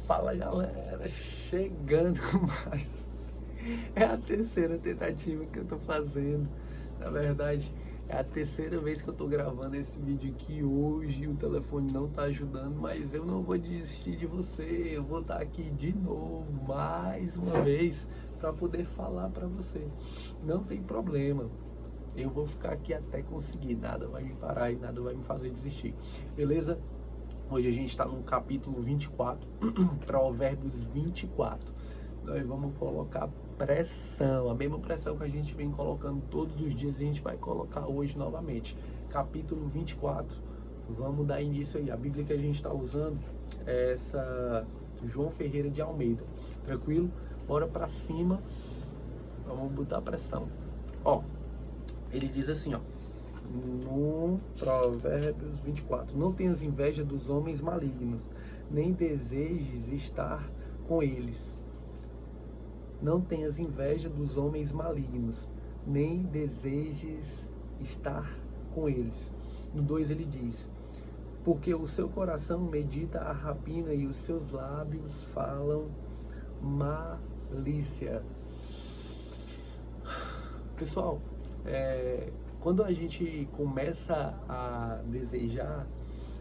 Fala galera, chegando mais. É a terceira tentativa que eu tô fazendo. Na verdade, é a terceira vez que eu tô gravando esse vídeo aqui hoje. O telefone não tá ajudando, mas eu não vou desistir de você. Eu vou estar aqui de novo, mais uma vez, para poder falar para você. Não tem problema. Eu vou ficar aqui até conseguir. Nada vai me parar e nada vai me fazer desistir. Beleza? Hoje a gente está no capítulo 24, Provérbios 24. Nós vamos colocar pressão, a mesma pressão que a gente vem colocando todos os dias, a gente vai colocar hoje novamente. Capítulo 24, vamos dar início aí. A Bíblia que a gente está usando é essa João Ferreira de Almeida. Tranquilo? Bora para cima, vamos botar pressão. Ó, ele diz assim, ó. No Provérbios 24: não tenhas inveja dos homens malignos, nem desejes estar com eles. Não tenhas inveja dos homens malignos, nem desejes estar com eles. No 2 ele diz: porque o seu coração medita a rapina e os seus lábios falam malícia. Pessoal, quando a gente começa a desejar,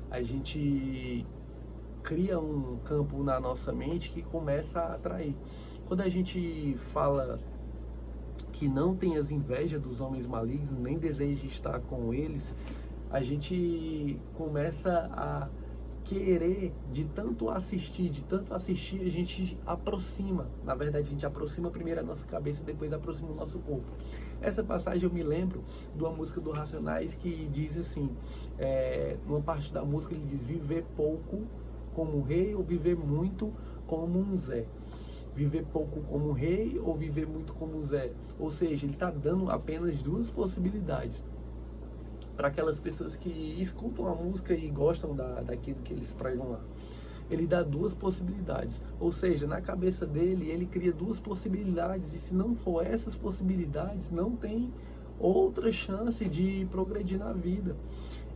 a gente cria um campo na nossa mente que começa a atrair. Quando a gente fala que não tenhas inveja dos homens malignos, nem deseja estar com eles, a gente começa a querer de tanto assistir, a gente aproxima. Na verdade, a gente aproxima primeiro a nossa cabeça, depois aproxima o nosso corpo. Essa passagem eu me lembro de uma música do Racionais que diz assim, uma parte da música ele diz: viver pouco como um rei ou viver muito como um Zé. Viver pouco como um rei ou viver muito como um Zé. Ou seja, ele está dando apenas duas possibilidades para aquelas pessoas que escutam a música e gostam daquilo que eles pregam lá. Ele dá duas possibilidades, ou seja, na cabeça dele, ele cria duas possibilidades, e se não for essas possibilidades, não tem outra chance de progredir na vida.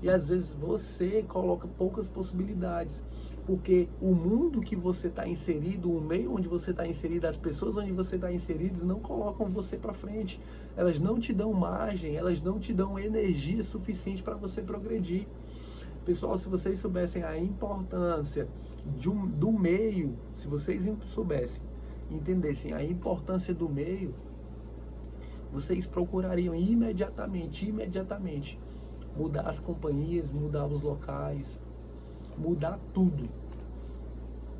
E às vezes você coloca poucas possibilidades, porque o mundo que você está inserido, o meio onde você está inserido, as pessoas onde você está inserido não colocam você para frente. Elas não te dão margem, elas não te dão energia suficiente para você progredir. Pessoal, se vocês soubessem a importância do meio, se vocês soubessem, entendessem a importância do meio, vocês procurariam imediatamente mudar as companhias, mudar os locais, mudar tudo.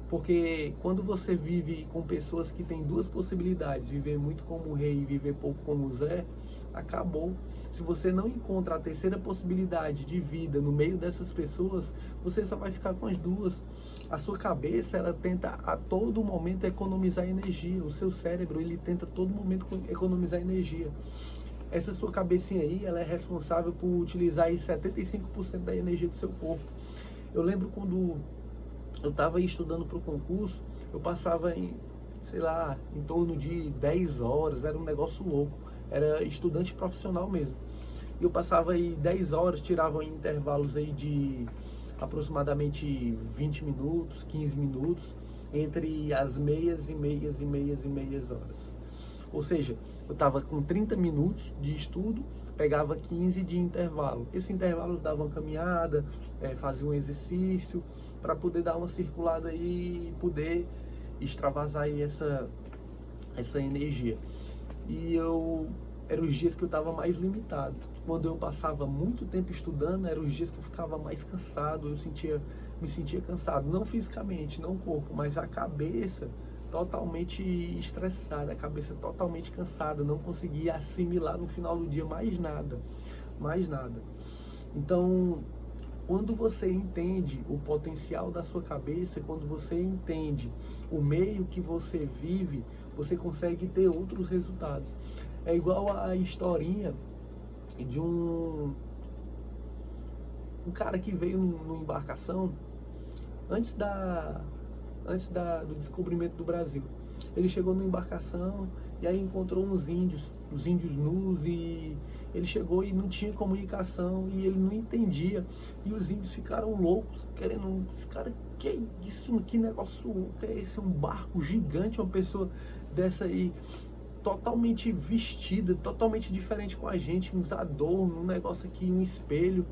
Porque quando você vive com pessoas que têm duas possibilidades, viver muito como rei e viver pouco como Zé, acabou. Se você não encontra a terceira possibilidade de vida no meio dessas pessoas, você só vai ficar com as duas. A sua cabeça, ela tenta a todo momento economizar energia. O seu cérebro, ele tenta a todo momento economizar energia. Essa sua cabecinha aí, ela é responsável por utilizar aí 75% da energia do seu corpo. Eu lembro quando eu estava estudando para o concurso, eu passava sei lá, em torno de 10 horas, era um negócio louco, era estudante profissional mesmo. Eu passava aí 10 horas, tirava em intervalos aí de aproximadamente 20 minutos, 15 minutos, entre as meias horas. Ou seja, eu estava com 30 minutos de estudo, pegava 15 de intervalo. Esse intervalo dava uma caminhada, fazia um exercício, para poder dar uma circulada aí e poder extravasar aí essa energia. E eram os dias que eu estava mais limitado. Quando eu passava muito tempo estudando, eram os dias que eu ficava mais cansado, me sentia cansado, não fisicamente, não o corpo, mas a cabeça totalmente estressada, a cabeça totalmente cansada, não conseguia assimilar no final do dia mais nada. Então, quando você entende o potencial da sua cabeça, quando você entende o meio que você vive, você consegue ter outros resultados. É igual a historinha de um cara que veio numa embarcação antes do descobrimento do Brasil. Ele chegou numa embarcação e aí encontrou os índios nus, e Ele chegou e não tinha comunicação e ele não entendia. E os índios ficaram loucos, querendo, esse cara, que é isso, que negócio, que é esse? Um barco gigante, uma pessoa dessa aí, totalmente vestida, totalmente diferente com a gente, uns adornos, um negócio aqui, um espelho,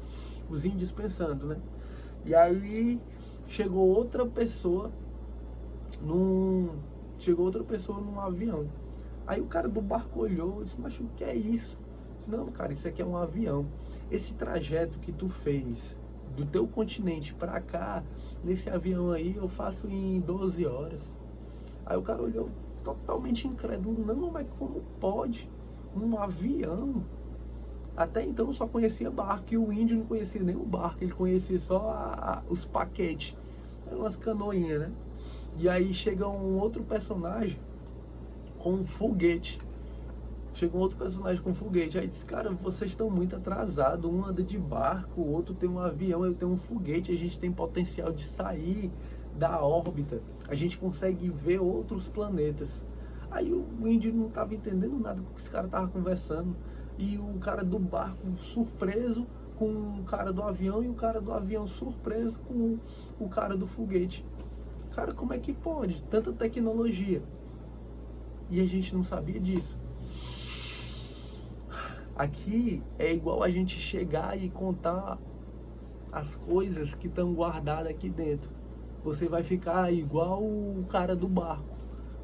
os índios pensando, né? E aí chegou outra pessoa num avião. Aí o cara do barco olhou e disse, mas o que é isso? Eu disse, não, cara, isso aqui é um avião. Esse trajeto que tu fez do teu continente pra cá, nesse avião aí, eu faço em 12 horas. Aí o cara olhou totalmente incrédulo, não, mas como pode? Um avião? Até então eu só conhecia barco, e o índio não conhecia nem o barco, ele conhecia só os paquetes, eram umas canoinhas, né? E aí chega um outro personagem com um foguete. Chegou outro personagem com um foguete. Aí diz, cara, vocês estão muito atrasados. Um anda de barco, o outro tem um avião, eu tenho um foguete. A gente tem potencial de sair da órbita. A gente consegue ver outros planetas. Aí o índio não estava entendendo nada com o que esse cara estava conversando. E o cara do barco surpreso com o cara do avião, e o cara do avião surpreso com o cara do foguete. Cara, como é que pode? Tanta tecnologia. E a gente não sabia disso. Aqui é igual a gente chegar e contar as coisas que estão guardadas aqui dentro. Você vai ficar igual o cara do barco.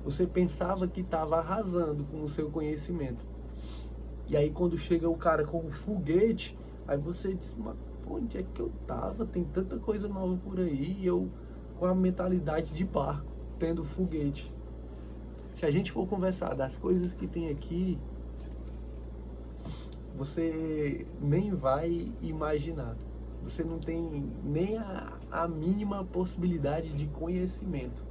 Você pensava que estava arrasando com o seu conhecimento. E aí quando chega o cara com o foguete, aí você diz, mas onde é que eu tava? Tem tanta coisa nova por aí, e eu com a mentalidade de barco, tendo foguete. Se a gente for conversar das coisas que tem aqui, você nem vai imaginar. Você não tem nem a mínima possibilidade de conhecimento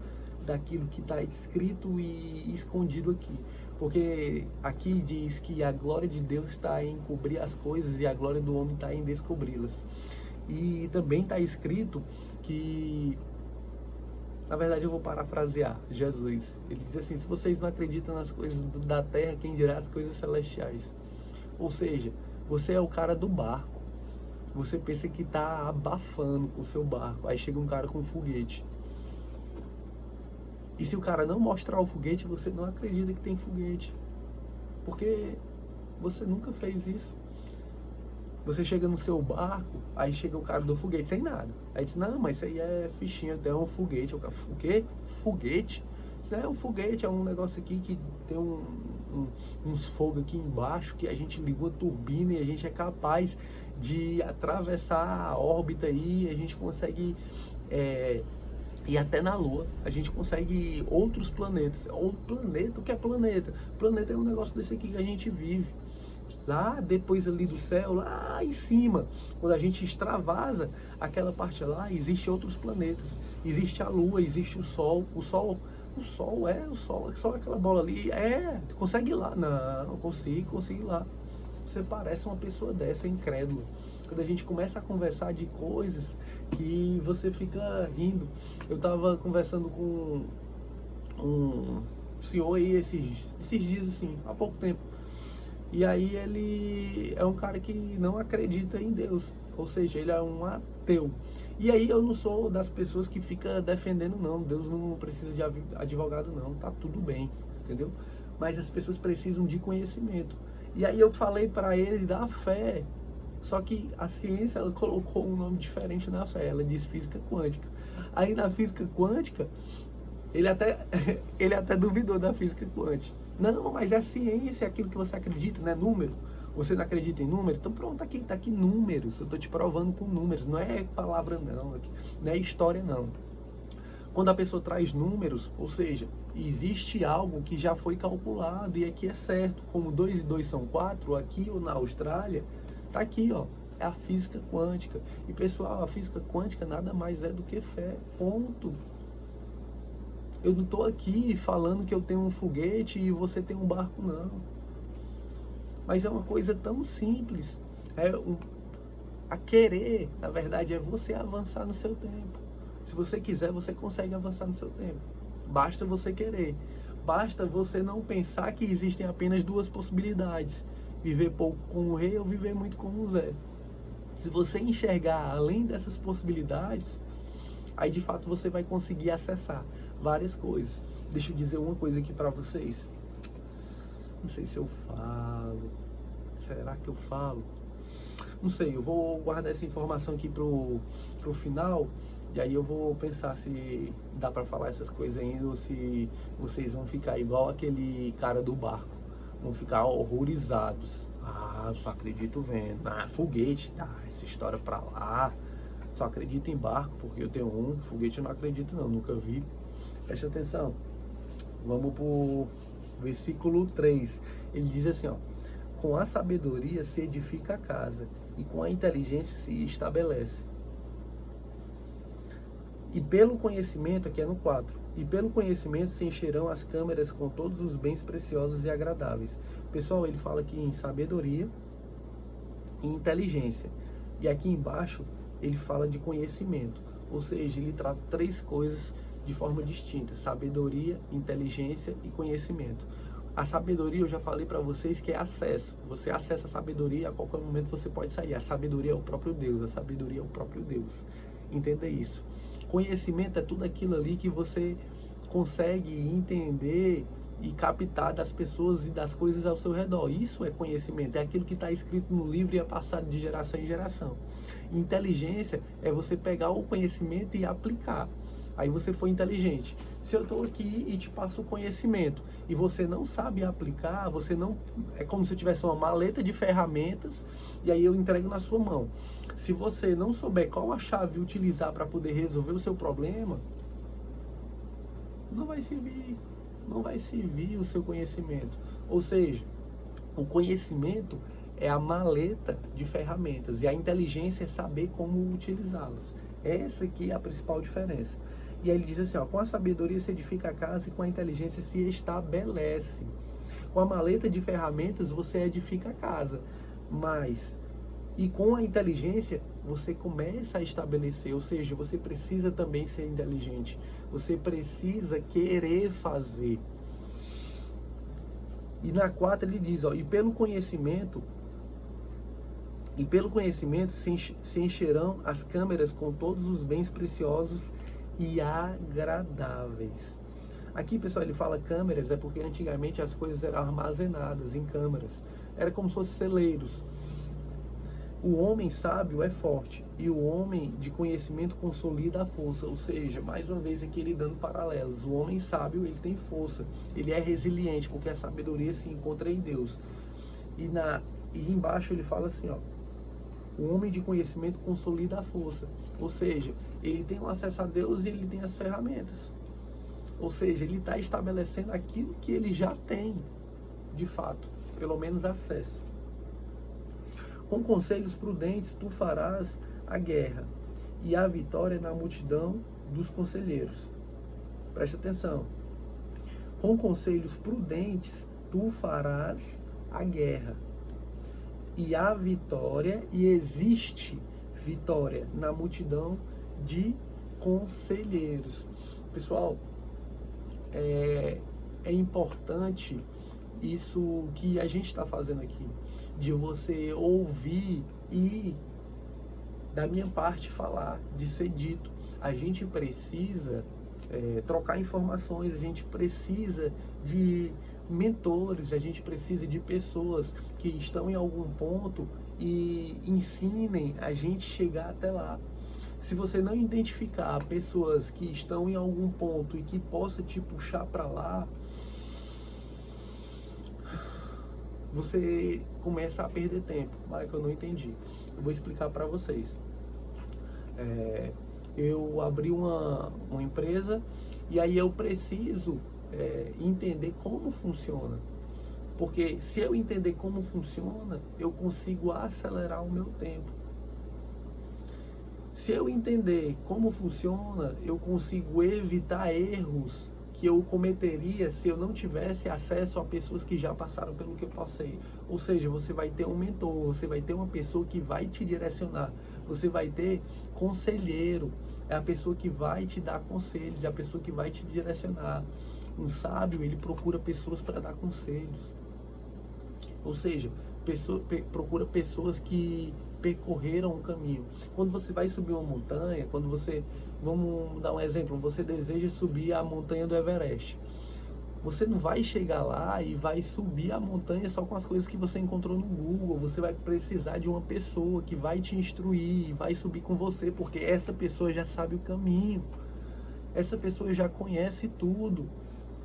daquilo que está escrito e escondido aqui. Porque aqui diz que a glória de Deus está em cobrir as coisas e a glória do homem está em descobri-las. E também está escrito que, na verdade eu vou parafrasear Jesus. Ele diz assim, se vocês não acreditam nas coisas da terra, quem dirá as coisas celestiais? Ou seja, você é o cara do barco. Você pensa que está abafando com o seu barco. Aí chega um cara com um foguete. E se o cara não mostrar o foguete, você não acredita que tem foguete. Porque você nunca fez isso. Você chega no seu barco, aí chega o cara do foguete sem nada. Aí diz, não, mas isso aí é fichinha, é um foguete. O quê? Foguete? Isso não é um foguete, é um negócio aqui que tem uns fogos aqui embaixo, que a gente ligou a turbina e a gente é capaz de atravessar a órbita aí, a gente consegue ir até na Lua, a gente consegue ir outros planetas. Ou planeta, o que é planeta? Planeta é um negócio desse aqui que a gente vive. Lá depois ali do céu, lá em cima, quando a gente extravasa aquela parte lá, existe outros planetas. Existe a Lua, existe o Sol. O Sol é só aquela bola ali. Consegue ir lá? Não consigo ir lá. Você parece uma pessoa dessa, incrédula. Quando a gente começa a conversar de coisas que você fica rindo. Eu estava conversando com um senhor aí esses dias assim, há pouco tempo. E aí ele é um cara que não acredita em Deus, ou seja, ele é um ateu. E aí eu não sou das pessoas que fica defendendo, não, Deus não precisa de advogado não, tá tudo bem, entendeu? Mas as pessoas precisam de conhecimento. E aí eu falei para ele da fé, só que a ciência ela colocou um nome diferente na fé, ela diz física quântica. Aí na física quântica, ele até duvidou da física quântica. Não, mas é ciência, é aquilo que você acredita, não é número. Você não acredita em número? Então pronto, tá aqui números. Eu estou te provando com números. Não é palavra não, não é história não. Quando a pessoa traz números, ou seja, existe algo que já foi calculado e aqui é certo. Como 2 e 2 são 4, aqui ou na Austrália, tá aqui, ó. É a física quântica. E pessoal, a física quântica nada mais é do que fé, ponto. Eu não estou aqui falando que eu tenho um foguete e você tem um barco, não. Mas é uma coisa tão simples. A querer, na verdade, é você avançar no seu tempo. Se você quiser, você consegue avançar no seu tempo. Basta você querer. Basta você não pensar que existem apenas duas possibilidades. viver pouco como o rei ou viver muito como o Zé. Se você enxergar além dessas possibilidades, aí de fato você vai conseguir acessar várias coisas. Deixa eu dizer uma coisa aqui pra vocês. Não sei se eu falo. Será que eu falo? Não sei, eu vou guardar essa informação aqui pro final. E aí eu vou pensar se dá pra falar essas coisas ainda ou se vocês vão ficar igual aquele cara do barco. Vão ficar horrorizados. Ah, só acredito vendo. Ah, foguete. Ah, essa história pra lá. Só acredito em barco porque eu tenho um. Foguete eu não acredito não, nunca vi. Preste atenção. Vamos pro versículo 3. Ele diz assim, ó: com a sabedoria se edifica a casa, e com a inteligência se estabelece. E pelo conhecimento, aqui é no 4, e pelo conhecimento se encherão as câmeras com todos os bens preciosos e agradáveis. Pessoal, ele fala aqui em sabedoria e inteligência. E aqui embaixo ele fala de conhecimento. Ou seja, ele trata três coisas de forma distinta: sabedoria, inteligência e conhecimento. A sabedoria, eu já falei para vocês que é acesso. Você acessa a sabedoria, a qualquer momento você pode sair. A sabedoria é o próprio Deus, a sabedoria é o próprio Deus. Entenda isso. Conhecimento é tudo aquilo ali que você consegue entender e captar das pessoas e das coisas ao seu redor. Isso é conhecimento, é aquilo que está escrito no livro e é passado de geração em geração. Inteligência é você pegar o conhecimento e aplicar. Aí você foi inteligente. Se eu estou aqui e te passo o conhecimento e você não sabe aplicar, você não, é como se eu tivesse uma maleta de ferramentas e aí eu entrego na sua mão. Se você não souber qual a chave utilizar para poder resolver o seu problema, não vai servir o seu conhecimento. Ou seja, o conhecimento é a maleta de ferramentas e a inteligência é saber como utilizá-las. Essa aqui é a principal diferença. E aí ele diz assim, ó: com a sabedoria se edifica a casa e com a inteligência se estabelece. Com a maleta de ferramentas você edifica a casa, e com a inteligência você começa a estabelecer. Ou seja, você precisa também ser inteligente. Você precisa querer fazer. E na 4 ele diz, ó: e pelo conhecimento se encherão as câmeras com todos os bens preciosos e agradáveis. Aqui, pessoal, ele fala câmeras, é porque antigamente as coisas eram armazenadas em câmeras. Era como se fossem celeiros. O homem sábio é forte e o homem de conhecimento consolida a força. Ou seja, mais uma vez aqui ele dando paralelos. O homem sábio, ele tem força, ele é resiliente, porque a sabedoria se encontra em Deus. E embaixo ele fala assim, ó: o homem de conhecimento consolida a força. Ou seja, ele tem o acesso a Deus e ele tem as ferramentas. Ou seja, ele está estabelecendo aquilo que ele já tem, de fato, pelo menos acesso. Com conselhos prudentes tu farás a guerra, e a vitória na multidão dos conselheiros. Preste atenção. Com conselhos prudentes tu farás a guerra, e a vitória, e existe vitória na multidão de conselheiros. Pessoal, é importante isso que a gente está fazendo aqui, de você ouvir e da minha parte falar, de ser dito. A gente precisa trocar informações, a gente precisa de mentores, a gente precisa de pessoas que estão em algum ponto e ensinem a gente chegar até lá. Se você não identificar pessoas que estão em algum ponto e que possa te puxar para lá, você começa a perder tempo. Mas eu não entendi. Eu vou explicar para vocês. Eu abri uma empresa e aí eu preciso entender como funciona. Porque se eu entender como funciona, eu consigo acelerar o meu tempo. Se eu entender como funciona, eu consigo evitar erros que eu cometeria se eu não tivesse acesso a pessoas que já passaram pelo que eu passei. Ou seja, você vai ter um mentor, você vai ter uma pessoa que vai te direcionar, você vai ter conselheiro, é a pessoa que vai te dar conselhos, é a pessoa que vai te direcionar. Um sábio, ele procura pessoas para dar conselhos. Ou seja, procura pessoas que percorreram um caminho. Quando você vai subir uma montanha, vamos dar um exemplo, você deseja subir a montanha do Everest. Você não vai chegar lá e vai subir a montanha só com as coisas que você encontrou no Google. Você vai precisar de uma pessoa que vai te instruir, vai subir com você, porque essa pessoa já sabe o caminho. Essa pessoa já conhece tudo.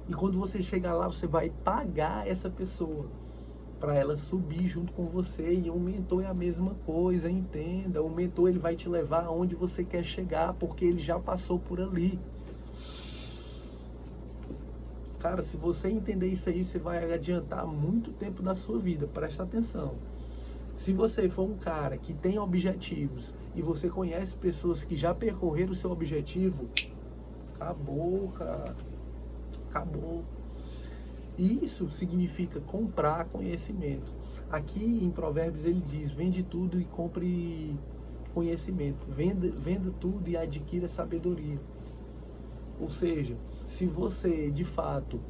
E quando você chegar lá, você vai pagar essa pessoa para ela subir junto com você. E o mentor é a mesma coisa, entenda. O mentor, ele vai te levar aonde você quer chegar, porque ele já passou por ali. Cara, se você entender isso aí, você vai adiantar muito tempo da sua vida. Presta atenção. Se você for um cara que tem objetivos e você conhece pessoas que já percorreram o seu objetivo, acabou, cara. Acabou. Isso significa comprar conhecimento. Aqui em Provérbios ele diz: vende tudo e compre conhecimento. Venda tudo e adquira sabedoria. Ou seja, se você de fato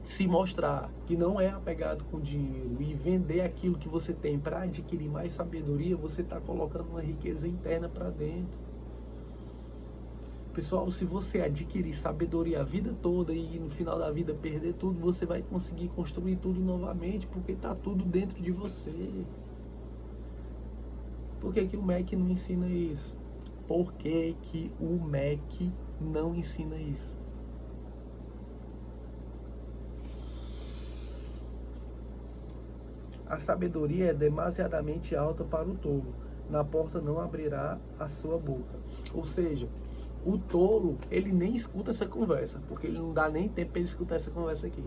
se mostrar que não é apegado com dinheiro e vender aquilo que você tem para adquirir mais sabedoria, você está colocando uma riqueza interna para dentro. Pessoal, se você adquirir sabedoria a vida toda e no final da vida perder tudo, você vai conseguir construir tudo novamente, porque está tudo dentro de você. Por que o MEC não ensina isso? Por que o MEC não ensina isso? A sabedoria é demasiadamente alta para o tolo. Na porta não abrirá a sua boca. Ou seja, o tolo, ele nem escuta essa conversa, porque ele não dá nem tempo para ele escutar essa conversa aqui.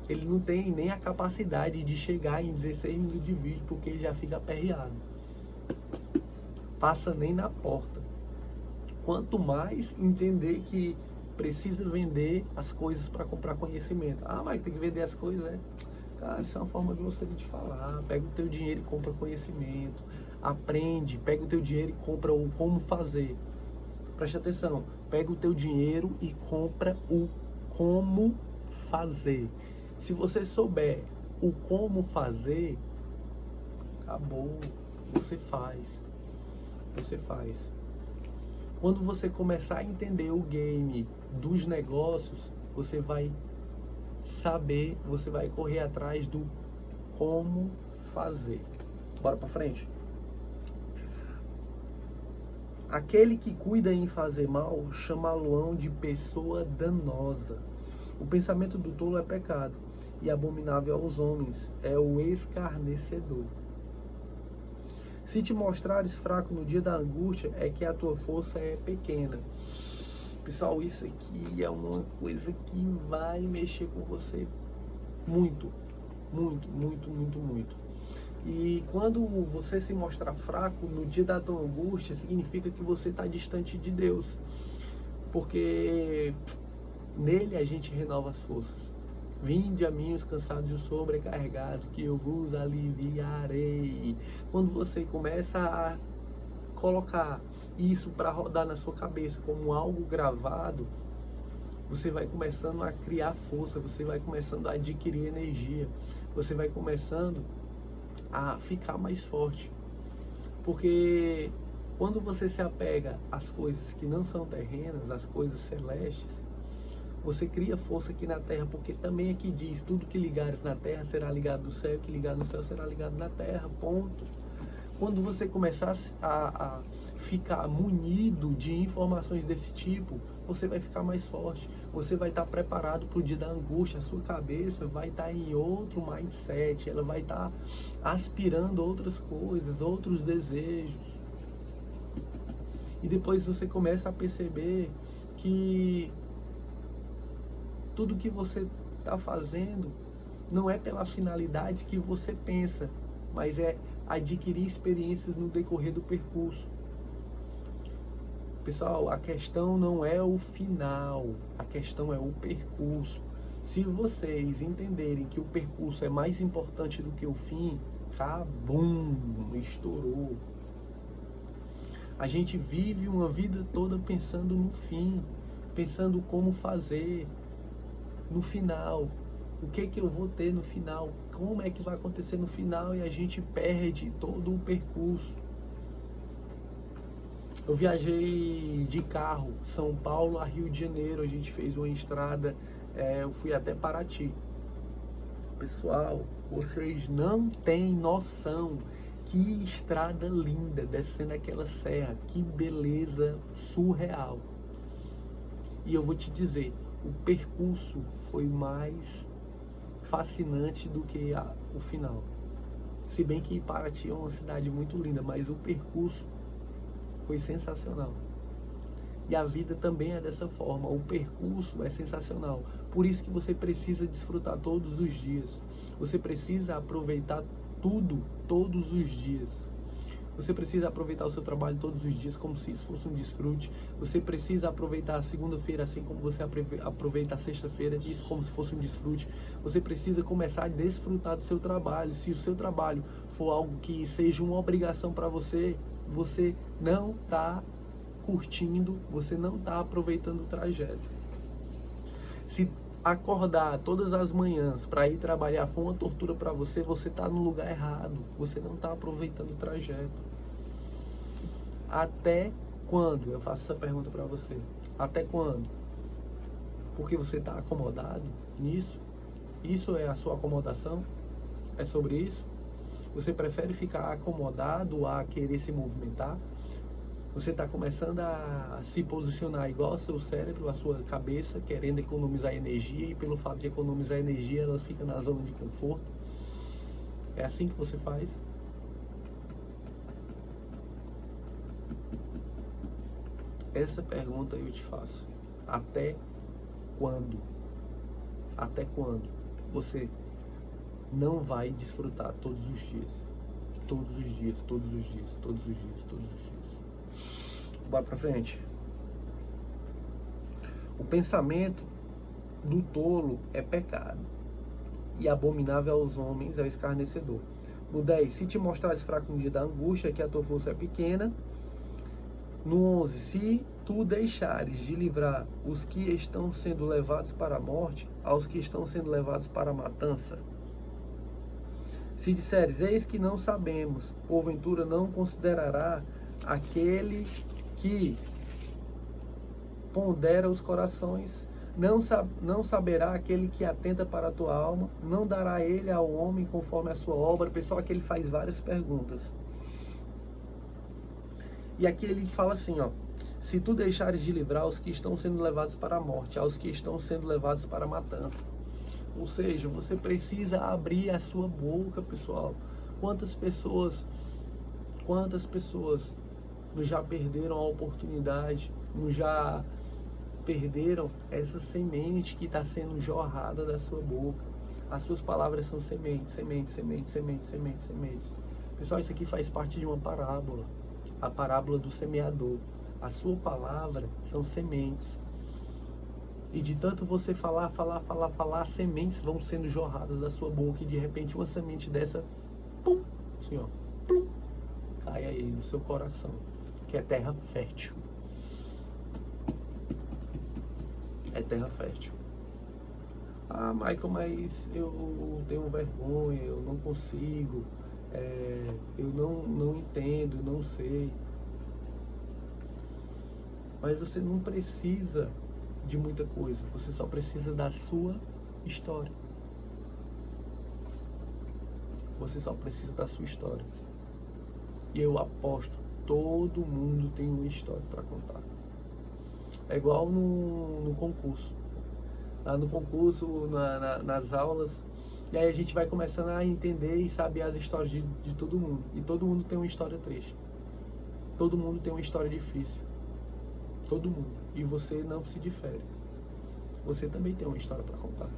Ele não tem nem a capacidade de chegar em 16 minutos de vídeo, porque ele já fica aperreado. Passa nem na porta. Quanto mais entender que precisa vender as coisas para comprar conhecimento. Ah, mas tem que vender as coisas, é? Cara, isso é uma forma grosseira de falar. Pega o teu dinheiro e compra conhecimento. Aprende, pega o teu dinheiro e compra o como fazer. Preste atenção, pega o teu dinheiro e compra o como fazer. Se você souber o como fazer, acabou, você faz. Você faz. Quando você começar a entender o game dos negócios, você vai saber, você vai correr atrás do como fazer. Bora pra frente? Aquele que cuida em fazer mal, chamá-lo-ão de pessoa danosa. O pensamento do tolo é pecado, e abominável aos homens é o escarnecedor. Se te mostrares fraco no dia da angústia, é que a tua força é pequena. Pessoal, isso aqui é uma coisa que vai mexer com você muito, muito, muito, muito, muito. E quando você se mostrar fraco no dia da tua angústia, significa que você está distante de Deus. Porque nele a gente renova as forças. Vinde a mim os cansados e os sobrecarregados, que eu vos aliviarei. Quando você começa a colocar isso para rodar na sua cabeça como algo gravado, você vai começando a criar força, você vai começando a adquirir energia, você vai começando a ficar mais forte. Porque quando você se apega às coisas que não são terrenas, às coisas celestes, você cria força aqui na terra, porque também aqui diz: tudo que ligares na terra será ligado no céu, que ligar no céu será ligado na terra, ponto. Quando você começar a ficar munido de informações desse tipo, você vai ficar mais forte, você vai estar preparado para o dia da angústia, a sua cabeça vai estar em outro mindset, ela vai estar aspirando outras coisas, outros desejos. E depois você começa a perceber que tudo que você está fazendo não é pela finalidade que você pensa, mas é adquirir experiências no decorrer do percurso. Pessoal, a questão não é o final, a questão é o percurso. Se vocês entenderem que o percurso é mais importante do que o fim, cabum, estourou. A gente vive uma vida toda pensando no fim, pensando como fazer no final. O que eu vou ter no final? Como é que vai acontecer no final? E a gente perde todo o percurso. Eu viajei de carro, São Paulo a Rio de Janeiro, a gente fez uma estrada, eu fui até Paraty. Pessoal, vocês não têm noção que estrada linda, descendo aquela serra, que beleza surreal. E eu vou te dizer, o percurso foi mais fascinante do que o final. Se bem que Paraty é uma cidade muito linda, mas o percurso foi sensacional. E a vida também é dessa forma, o percurso é sensacional. Por isso que você precisa desfrutar todos os dias. Você precisa aproveitar tudo, todos os dias. Você precisa aproveitar o seu trabalho todos os dias como se isso fosse um desfrute. Você precisa aproveitar a segunda-feira assim como você aproveita a sexta-feira, isso como se fosse um desfrute. Você precisa começar a desfrutar do seu trabalho. Se o seu trabalho for algo que seja uma obrigação para você, você não está curtindo, você não está aproveitando o trajeto. Se acordar todas as manhãs para ir trabalhar for uma tortura para você, você está no lugar errado, você não está aproveitando o trajeto. Até quando? Eu faço essa pergunta para você. Até quando? Porque você está acomodado nisso? Isso é a sua acomodação? É sobre isso? Você prefere ficar acomodado a querer se movimentar? Você está começando a se posicionar igual ao seu cérebro, a sua cabeça, querendo economizar energia, e pelo fato de economizar energia, ela fica na zona de conforto. É assim que você faz? Essa pergunta eu te faço. Até quando? Até quando você não vai desfrutar todos os dias? Todos os dias, todos os dias, todos os dias, todos os dias. Bora pra frente. O pensamento do tolo é pecado, e abominável aos homens é o escarnecedor. No 10, se te mostrares fraco no dia da angústia, que a tua força é pequena. No 11, se tu deixares de livrar os que estão sendo levados para a morte, aos que estão sendo levados para a matança. Se disseres, eis que não sabemos, porventura não considerará aquele que pondera os corações, não saberá aquele que atenta para a tua alma, não dará ele ao homem conforme a sua obra. Pessoal, aqui ele faz várias perguntas. E aqui ele fala assim, ó, se tu deixares de livrar os que estão sendo levados para a morte, aos que estão sendo levados para a matança. Ou seja, você precisa abrir a sua boca, pessoal. Quantas pessoas já perderam a oportunidade, já perderam essa semente que está sendo jorrada da sua boca. As suas palavras são sementes, sementes, sementes, sementes, sementes, sementes. Pessoal, isso aqui faz parte de uma parábola. A parábola do semeador. A sua palavra são sementes. E de tanto você falar, sementes vão sendo jorradas da sua boca. E de repente uma semente dessa, pum, assim ó, pum, cai aí no seu coração, que é terra fértil. É terra fértil. Ah, Michael, mas eu tenho vergonha, eu não consigo, eu não entendo, não sei. Mas você não precisa de muita coisa, você só precisa da sua história. Você só precisa da sua história. E eu aposto, todo mundo tem uma história para contar. É igual no concurso. Lá no concurso, nas aulas, e aí a gente vai começando a entender e saber as histórias de todo mundo. E todo mundo tem uma história triste. Todo mundo tem uma história difícil. Todo mundo. E você não se difere. Você também tem uma história para contar.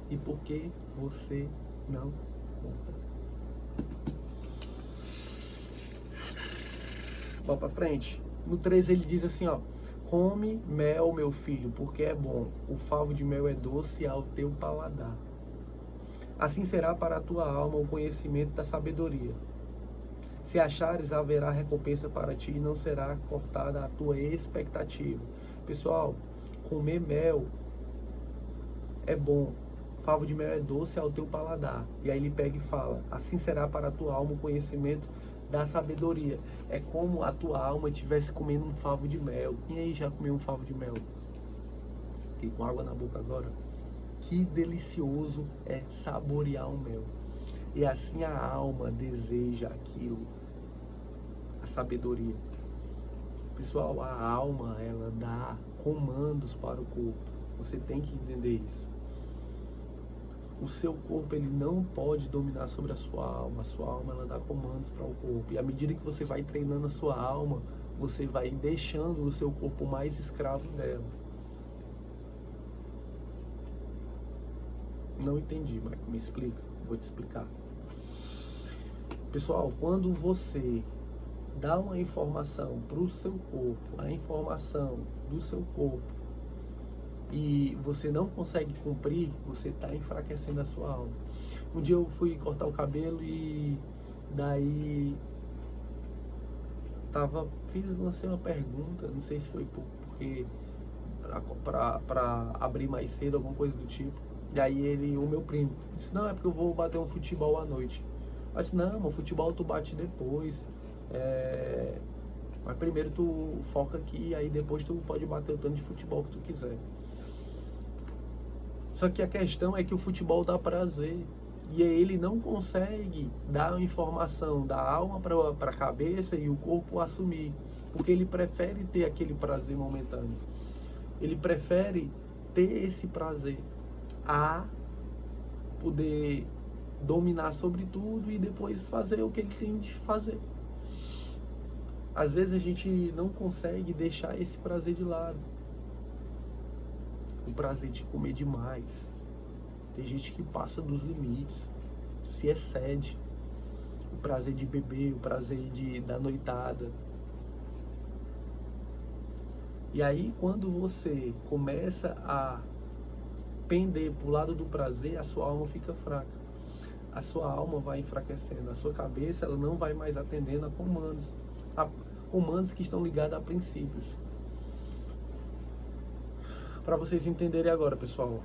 E por que você não conta? Vamos para frente. No 13 ele diz assim, ó: come mel, meu filho, porque é bom. O favo de mel é doce ao teu paladar. Assim será para a tua alma o conhecimento da sabedoria. Se achares, haverá recompensa para ti e não será cortada a tua expectativa. Pessoal, comer mel é bom, favo de mel é doce ao teu paladar. E aí ele pega e fala: assim será para a tua alma o conhecimento da sabedoria. É como a tua alma estivesse comendo um favo de mel. Quem aí já comeu um favo de mel? Fiquei com água na boca agora. Que delicioso é saborear o mel. E assim a alma deseja aquilo, a sabedoria. Pessoal, a alma, ela dá comandos para o corpo. Você tem que entender isso. O seu corpo, ele não pode dominar sobre a sua alma. A sua alma, ela dá comandos para o corpo. E à medida que você vai treinando a sua alma, você vai deixando o seu corpo mais escravo dela. Não entendi, Michael, me explica. Vou te explicar. Pessoal, quando você dá uma informação para o seu corpo, a informação do seu corpo, e você não consegue cumprir, você está enfraquecendo a sua alma. Um dia eu fui cortar o cabelo e daí lancei uma pergunta, não sei se foi porque para abrir mais cedo, alguma coisa do tipo. E aí o meu primo, disse: não, é porque eu vou bater um futebol à noite. Eu disse: não, o futebol tu bate depois. Mas primeiro tu foca aqui, aí depois tu pode bater o tanto de futebol que tu quiser. Só que a questão é que o futebol dá prazer. E ele não consegue dar a informação da alma para a cabeça e o corpo assumir. Porque ele prefere ter aquele prazer momentâneo. Ele prefere ter esse prazer a poder dominar sobre tudo e depois fazer o que ele tem de fazer. Às vezes a gente não consegue deixar esse prazer de lado. O prazer de comer demais. Tem gente que passa dos limites, se excede. O prazer de beber, o prazer da noitada. E aí quando você começa a pender para o lado do prazer, a sua alma fica fraca. A sua alma vai enfraquecendo. A sua cabeça, ela não vai mais atendendo a comandos que estão ligados a princípios. Para vocês entenderem agora, pessoal,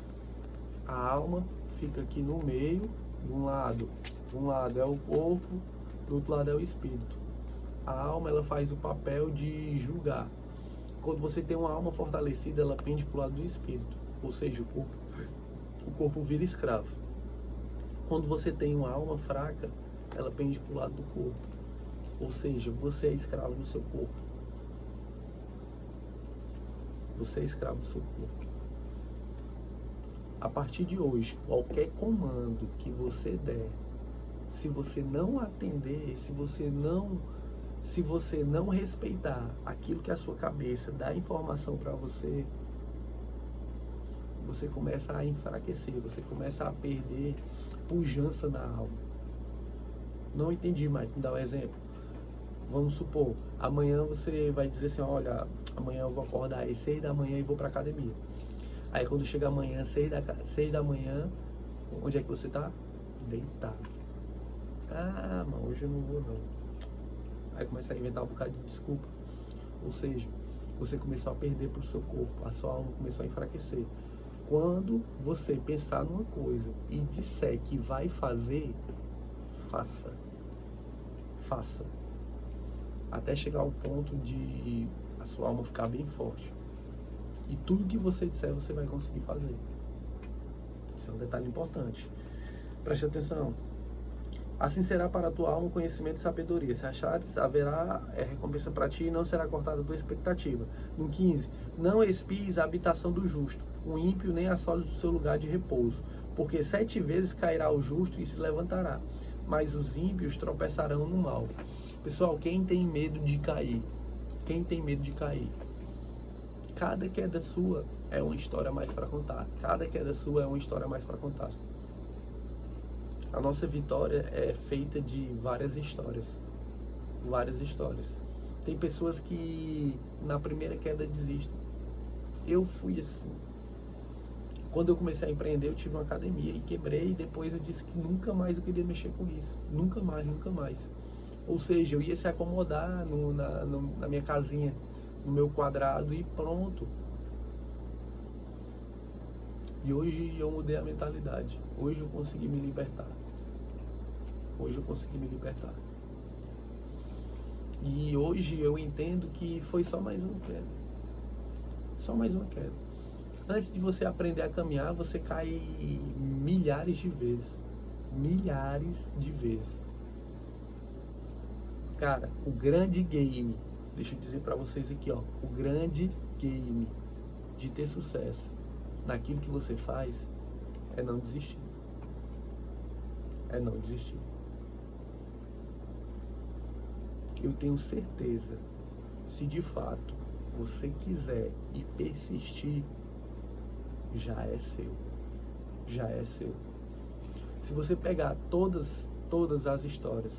a alma fica aqui no meio. De um lado é o corpo, do outro lado é o espírito. A alma, ela faz o papel de julgar. Quando você tem uma alma fortalecida, ela pende para o lado do espírito, ou seja, o corpo vira escravo. Quando você tem uma alma fraca, ela pende para o lado do corpo, ou seja, você é escravo do seu corpo. Você é escravo do seu corpo. A partir de hoje, qualquer comando que você der, se você não atender, se você não respeitar aquilo que a sua cabeça dá informação para você, você começa a enfraquecer, você começa a perder pujança na alma. Não entendi, Mike, me dá um exemplo. Vamos supor, amanhã você vai dizer assim: olha, amanhã eu vou acordar às 6 da manhã e vou para academia. Aí quando chega amanhã, 6 da manhã, onde é que você tá? Deitado. Ah, mas hoje eu não vou não. Aí começa a inventar um bocado de desculpa. Ou seja, você começou a perder para o seu corpo, a sua alma começou a enfraquecer. Quando você pensar numa coisa e disser que vai fazer, faça. Faça. Até chegar ao ponto de a sua alma ficar bem forte. E tudo que você disser, você vai conseguir fazer. Esse é um detalhe importante. Preste atenção. Assim será para a tua alma o conhecimento e sabedoria. Se achares, haverá recompensa para ti e não será cortada a tua expectativa. No 15, não espies a habitação do justo, o ímpio nem assoles o seu lugar de repouso. Porque 7 vezes cairá o justo e se levantará, mas os ímpios tropeçarão no mal. Pessoal, quem tem medo de cair? Quem tem medo de cair? Cada queda sua é uma história a mais para contar. Cada queda sua é uma história a mais para contar. A nossa vitória é feita de várias histórias. Várias histórias. Tem pessoas que na primeira queda desistem. Eu fui assim. Quando eu comecei a empreender, eu tive uma academia e quebrei. E depois eu disse que nunca mais eu queria mexer com isso. Nunca mais, nunca mais. Ou seja, eu ia se acomodar na minha casinha, no meu quadrado e pronto. E hoje eu mudei a mentalidade. Hoje eu consegui me libertar. Hoje eu consegui me libertar. E hoje eu entendo que foi só mais uma queda. Só mais uma queda. Antes de você aprender a caminhar, você cai milhares de vezes. Milhares de vezes. Cara, o grande game, deixa eu dizer pra vocês aqui, ó, o grande game de ter sucesso naquilo que você faz é não desistir. É não desistir. Eu tenho certeza, se de fato você quiser e persistir, já é seu. Já é seu. Se você pegar todas as histórias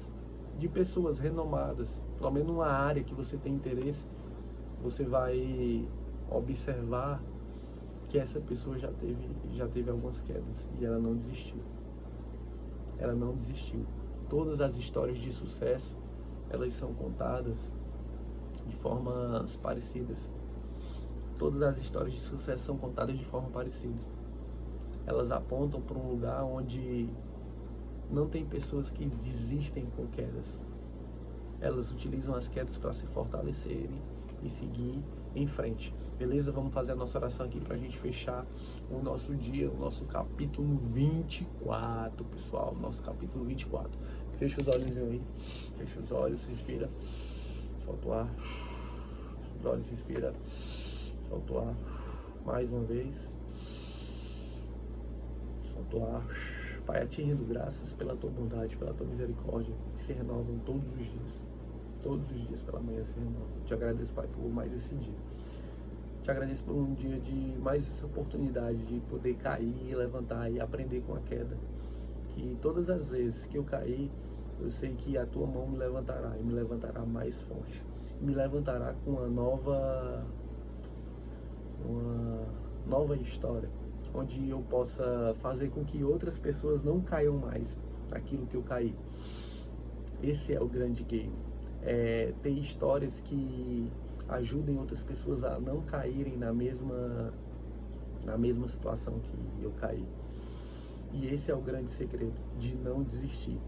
de pessoas renomadas, pelo menos numa área que você tem interesse, você vai observar que essa pessoa já teve algumas quedas e ela não desistiu. Ela não desistiu. Todas as histórias de sucesso, elas são contadas de formas parecidas. Todas as histórias de sucesso são contadas de forma parecida. Elas apontam para um lugar onde não tem pessoas que desistem com quedas. Elas utilizam as quedas para se fortalecerem e seguir em frente. Beleza? Vamos fazer a nossa oração aqui para a gente fechar o nosso dia, o nosso capítulo 24, pessoal. Nosso capítulo 24. Fecha os olhos aí. Fecha os olhos, respira. Solta o ar. Fecha os olhos, respira. Solta o ar. Mais uma vez. Solta o ar. Pai, a Ti rendo graças pela Tua bondade, pela Tua misericórdia, que se renovam todos os dias. Todos os dias pela manhã se renovam. Te agradeço, Pai, por mais esse dia. Te agradeço por um dia de mais essa oportunidade de poder cair, levantar e aprender com a queda. Que todas as vezes que eu cair, eu sei que a Tua mão me levantará e me levantará mais forte. Me levantará com uma nova história, onde eu possa fazer com que outras pessoas não caiam mais naquilo que eu caí. Esse é o grande game. É ter histórias que ajudem outras pessoas a não caírem na mesma situação que eu caí. E esse é o grande segredo, de não desistir.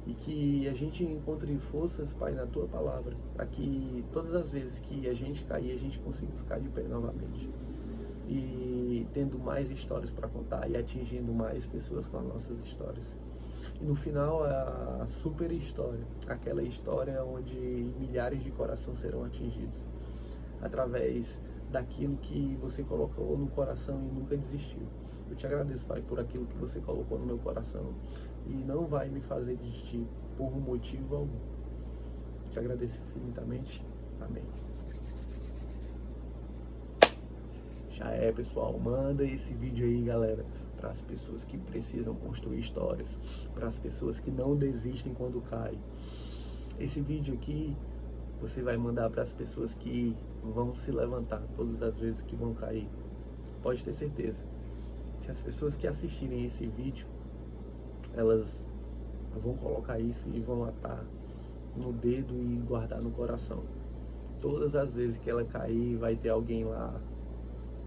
E que a gente encontre forças, Pai, na Tua palavra, para que todas as vezes que a gente cair, a gente consiga ficar de pé novamente. E tendo mais histórias para contar e atingindo mais pessoas com as nossas histórias. E no final, a super história, aquela história onde milhares de corações serão atingidos através daquilo que você colocou no coração e nunca desistiu. Eu te agradeço, Pai, por aquilo que você colocou no meu coração e não vai me fazer desistir por um motivo algum. Te agradeço infinitamente. Amém. Já é, pessoal, manda esse vídeo aí, galera, para as pessoas que precisam construir histórias, para as pessoas que não desistem quando caem. Esse vídeo aqui você vai mandar para as pessoas que vão se levantar todas as vezes que vão cair. Pode ter certeza. Se as pessoas que assistirem esse vídeo, elas vão colocar isso e vão atar no dedo e guardar no coração. Todas as vezes que ela cair, vai ter alguém lá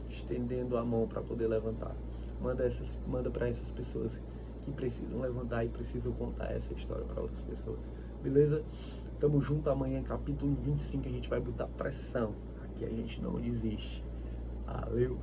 estendendo a mão para poder levantar. Manda para essas pessoas que precisam levantar e precisam contar essa história para outras pessoas. Beleza? Tamo junto. Amanhã, capítulo 25, a gente vai botar pressão. Aqui a gente não desiste. Valeu!